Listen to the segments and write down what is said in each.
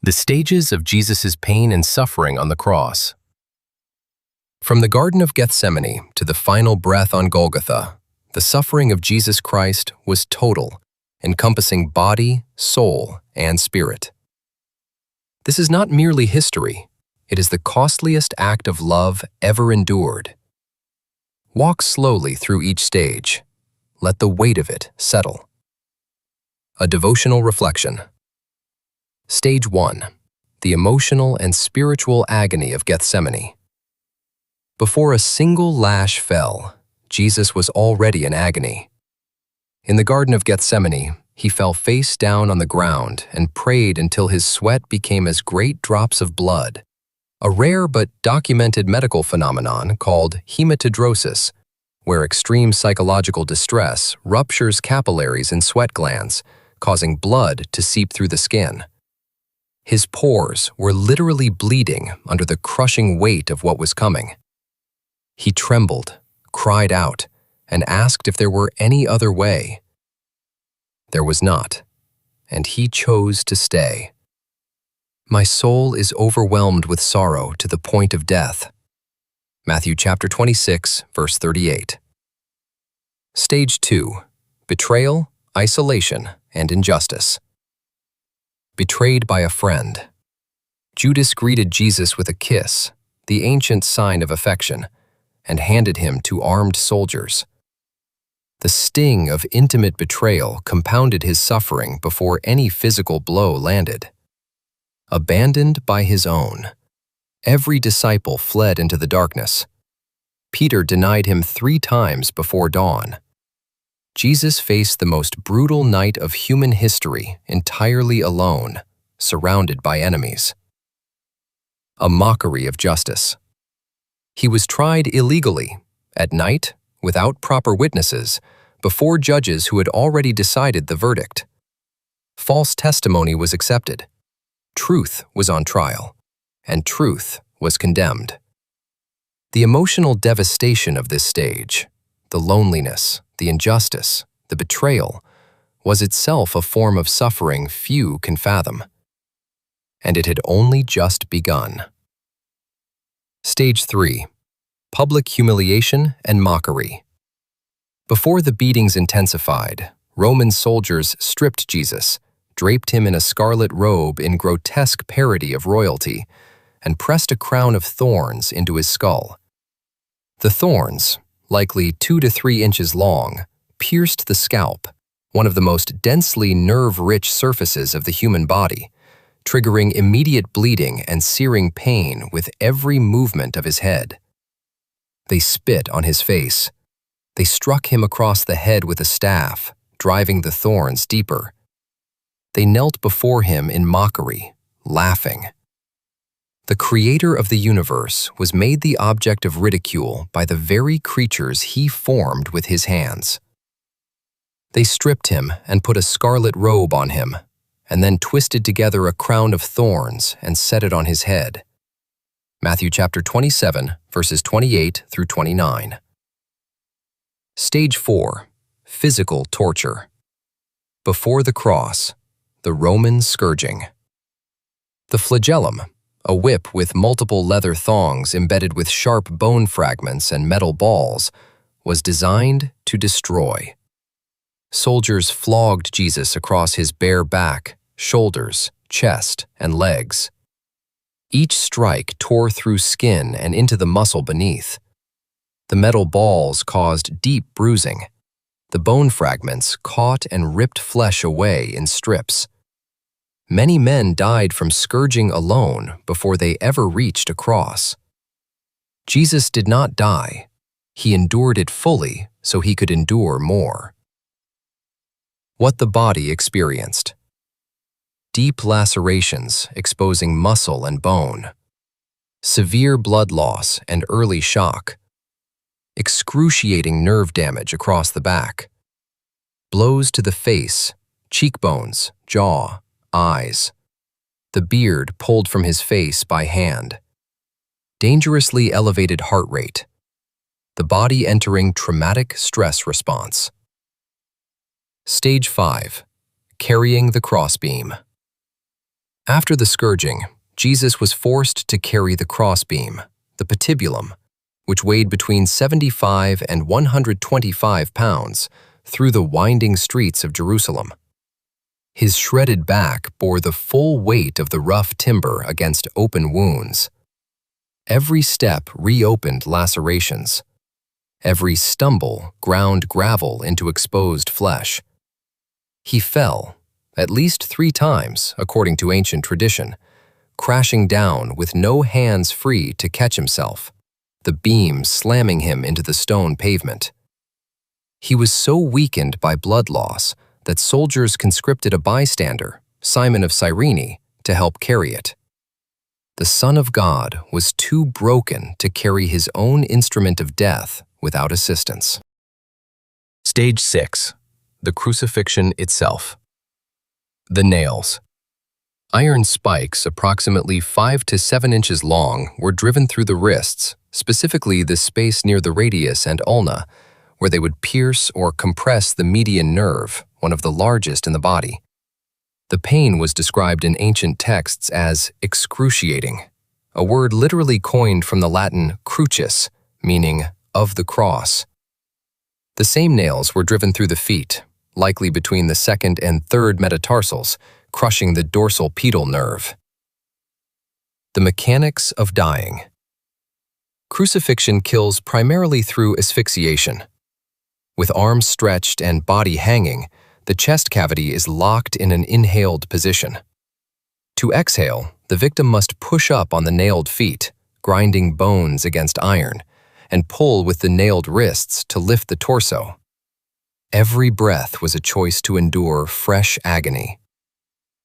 The stages of Jesus' pain and suffering on the cross. From the Garden of Gethsemane to the final breath on Golgotha, the suffering of Jesus Christ was total, encompassing body, soul, and spirit. This is not merely history, it is the costliest act of love ever endured. Walk slowly through each stage. Let the weight of it settle. A devotional reflection. Stage 1. The emotional and spiritual agony of Gethsemane. Before a single lash fell, Jesus was already in agony. In the Garden of Gethsemane, he fell face down on the ground and prayed until his sweat became as great drops of blood, a rare but documented medical phenomenon called hematidrosis, where extreme psychological distress ruptures capillaries in sweat glands, causing blood to seep through the skin. His pores were literally bleeding under the crushing weight of what was coming. He trembled, cried out, and asked if there were any other way. There was not, and he chose to stay. My soul is overwhelmed with sorrow to the point of death. Matthew chapter 26, verse 38. Stage 2. Betrayal, isolation, and injustice. Betrayed by a friend. Judas greeted Jesus with a kiss, the ancient sign of affection, and handed him to armed soldiers. The sting of intimate betrayal compounded his suffering before any physical blow landed. Abandoned by his own, every disciple fled into the darkness. Peter denied him 3 times before dawn. Jesus faced the most brutal night of human history entirely alone, surrounded by enemies. A mockery of justice. He was tried illegally, at night, without proper witnesses, before judges who had already decided the verdict. False testimony was accepted. Truth was on trial, and truth was condemned. The emotional devastation of this stage, the loneliness, the injustice, the betrayal, was itself a form of suffering few can fathom. And it had only just begun. Stage 3. Public humiliation and mockery. Before the beatings intensified, Roman soldiers stripped Jesus, draped him in a scarlet robe in grotesque parody of royalty, and pressed a crown of thorns into his skull. The thorns, likely 2 to 3 inches long, pierced the scalp, one of the most densely nerve-rich surfaces of the human body, triggering immediate bleeding and searing pain with every movement of his head. They spit on his face. They struck him across the head with a staff, driving the thorns deeper. They knelt before him in mockery, laughing. The creator of the universe was made the object of ridicule by the very creatures he formed with his hands. They stripped him and put a scarlet robe on him, and then twisted together a crown of thorns and set it on his head. Matthew chapter 27, verses 28 through 29. Stage 4. Physical torture. Before the cross, the Roman scourging. The flagellum, a whip with multiple leather thongs embedded with sharp bone fragments and metal balls, was designed to destroy. Soldiers flogged Jesus across his bare back, shoulders, chest, and legs. Each strike tore through skin and into the muscle beneath. The metal balls caused deep bruising. The bone fragments caught and ripped flesh away in strips. Many men died from scourging alone before they ever reached a cross. Jesus did not die. He endured it fully so he could endure more. What the body experienced. Deep lacerations exposing muscle and bone. Severe blood loss and early shock. Excruciating nerve damage across the back. Blows to the face, cheekbones, jaw, eyes. The beard pulled from his face by hand. Dangerously elevated heart rate. The body entering traumatic stress response. Stage 5. Carrying the crossbeam. After the scourging, Jesus was forced to carry the crossbeam, the patibulum, which weighed between 75 and 125 pounds, through the winding streets of Jerusalem. His shredded back bore the full weight of the rough timber against open wounds. Every step reopened lacerations. Every stumble ground gravel into exposed flesh. He fell, at least 3 times, according to ancient tradition, crashing down with no hands free to catch himself, the beam slamming him into the stone pavement. He was so weakened by blood loss that soldiers conscripted a bystander, Simon of Cyrene, to help carry it. The Son of God was too broken to carry his own instrument of death without assistance. Stage 6. The crucifixion itself. The nails. Iron spikes approximately 5 to 7 inches long were driven through the wrists, specifically the space near the radius and ulna, where they would pierce or compress the median nerve, one of the largest in the body. The pain was described in ancient texts as excruciating, a word literally coined from the Latin crucis, meaning of the cross. The same nails were driven through the feet, likely between the 2nd and 3rd metatarsals, crushing the dorsal pedal nerve. The mechanics of dying. Crucifixion kills primarily through asphyxiation. With arms stretched and body hanging, the chest cavity is locked in an inhaled position. To exhale, the victim must push up on the nailed feet, grinding bones against iron, and pull with the nailed wrists to lift the torso. Every breath was a choice to endure fresh agony.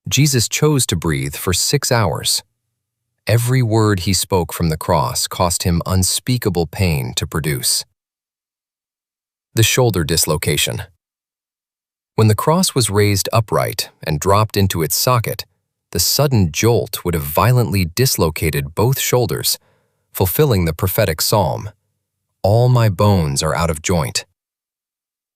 Jesus chose to breathe for 6 hours. Every word he spoke from the cross cost him unspeakable pain to produce. The shoulder dislocation. When the cross was raised upright and dropped into its socket, the sudden jolt would have violently dislocated both shoulders, fulfilling the prophetic psalm, "All my bones are out of joint."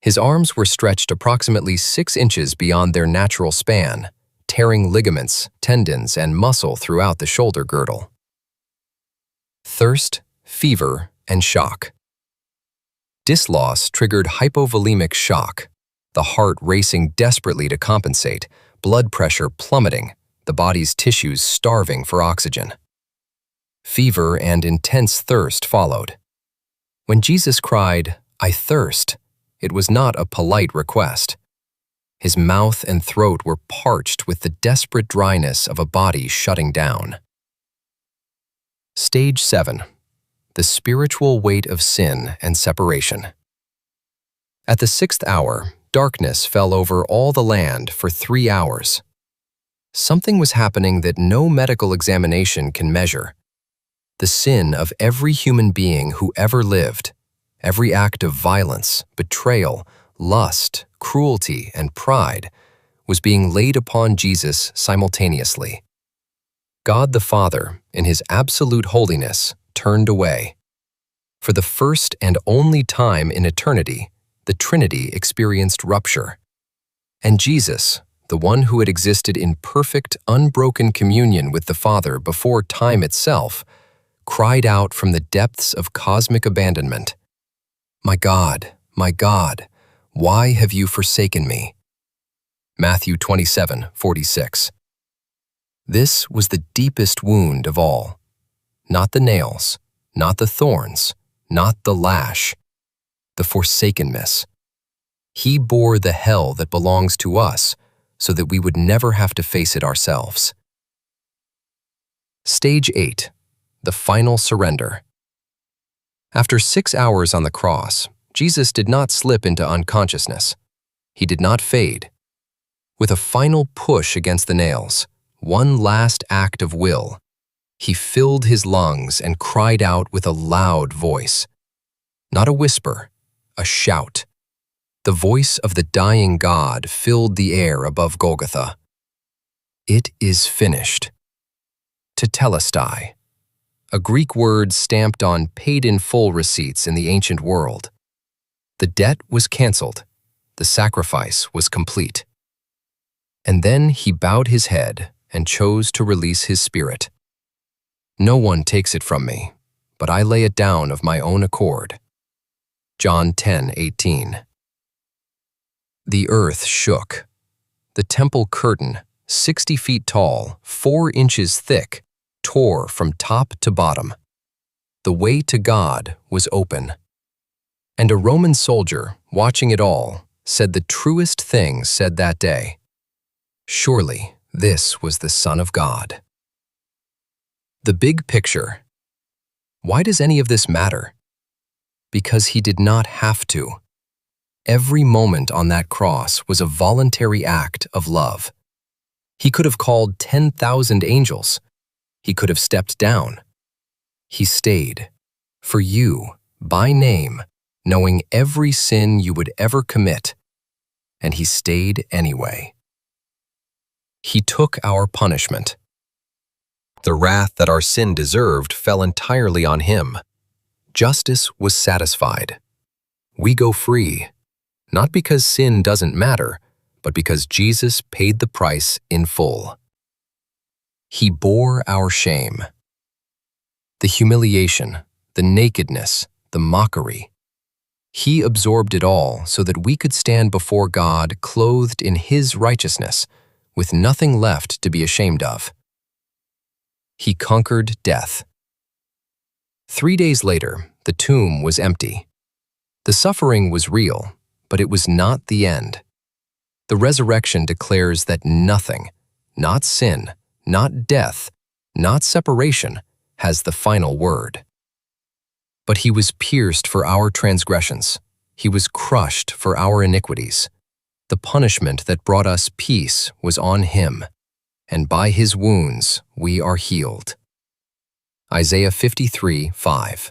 His arms were stretched approximately 6 inches beyond their natural span, tearing ligaments, tendons, and muscle throughout the shoulder girdle. Thirst, fever, and shock. Disloss triggered hypovolemic shock, the heart racing desperately to compensate, blood pressure plummeting, the body's tissues starving for oxygen. Fever and intense thirst followed. When Jesus cried, "I thirst," it was not a polite request. His mouth and throat were parched with the desperate dryness of a body shutting down. Stage 7. The spiritual weight of sin and separation. At the 6th hour, darkness fell over all the land for 3 hours. Something was happening that no medical examination can measure. The sin of every human being who ever lived, every act of violence, betrayal, lust, cruelty, and pride, was being laid upon Jesus simultaneously. God the Father, in his absolute holiness, turned away. For the first and only time in eternity, the Trinity experienced rupture. And Jesus, the one who had existed in perfect, unbroken communion with the Father before time itself, cried out from the depths of cosmic abandonment, my God, why have you forsaken me?" Matthew 27:46. This was the deepest wound of all. Not the nails, not the thorns, not the lash, the forsakenness. He bore the hell that belongs to us so that we would never have to face it ourselves. Stage 8. The final surrender. After 6 hours on the cross, Jesus did not slip into unconsciousness. He did not fade. With a final push against the nails, one last act of will, he filled his lungs and cried out with a loud voice. Not a whisper, a shout. The voice of the dying God filled the air above Golgotha. It is finished. Tetelestai, a Greek word stamped on paid-in-full receipts in the ancient world. The debt was canceled. The sacrifice was complete. And then he bowed his head and chose to release his Spirit. No one takes it from me, but I lay it down of my own accord. John 10:18. The earth shook. The temple curtain, 60 feet tall, 4 inches thick, tore from top to bottom. The way to God was open. And a Roman soldier, watching it all, said the truest things said that day. Surely this was the Son of God. The big picture. Why does any of this matter? Because he did not have to. Every moment on that cross was a voluntary act of love. He could have called 10,000 angels. He could have stepped down. He stayed, for you, by name, knowing every sin you would ever commit, and he stayed anyway. He took our punishment. The wrath that our sin deserved fell entirely on him. Justice was satisfied. We go free, not because sin doesn't matter, but because Jesus paid the price in full. He bore our shame. The humiliation, the nakedness, the mockery. He absorbed it all so that we could stand before God clothed in his righteousness, with nothing left to be ashamed of. He conquered death. 3 days later, the tomb was empty. The suffering was real, but it was not the end. The resurrection declares that nothing, not sin, not death, not separation, has the final word. But he was pierced for our transgressions. He was crushed for our iniquities. The punishment that brought us peace was on him, and by his wounds we are healed. Isaiah 53:5.